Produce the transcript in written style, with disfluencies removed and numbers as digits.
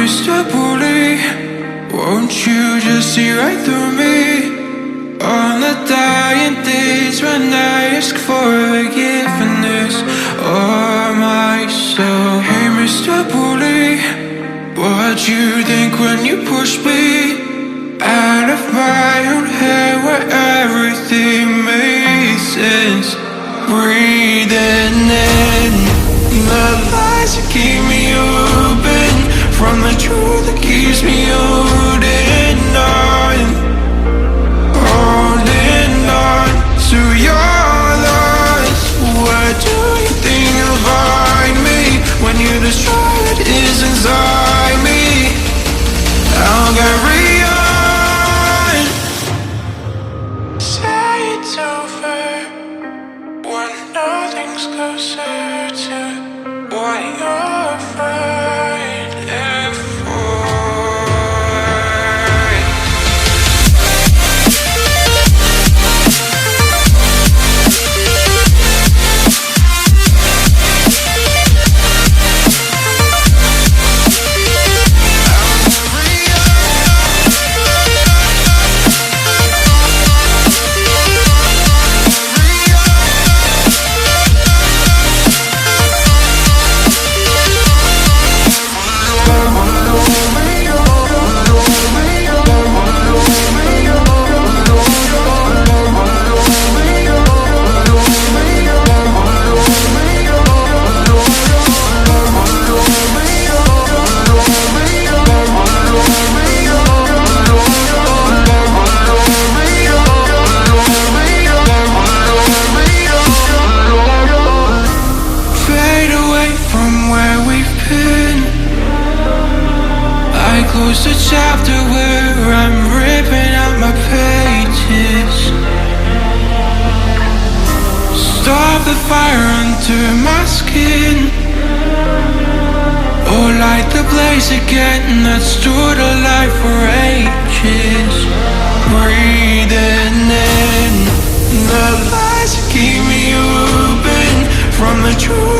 Mr. Bully, won't you just see right through me? On the dying days when I ask for forgiveness or myself. Hey Mr. Bully, what you think when you push me out of my own head where everything made sense? Breathing in the lies that keep me open from the truth that keeps me holding on. Holding on to your loss. What do you think you'll find me when you destroy what is inside me? I'll carry on. Say it's over when nothing's closer to what you're fighting for. Close the chapter where I'm ripping out my pages. Stop the fire under my skin, or light the blaze again that stood alive for ages. Breathing in the lies that keep me open from the truth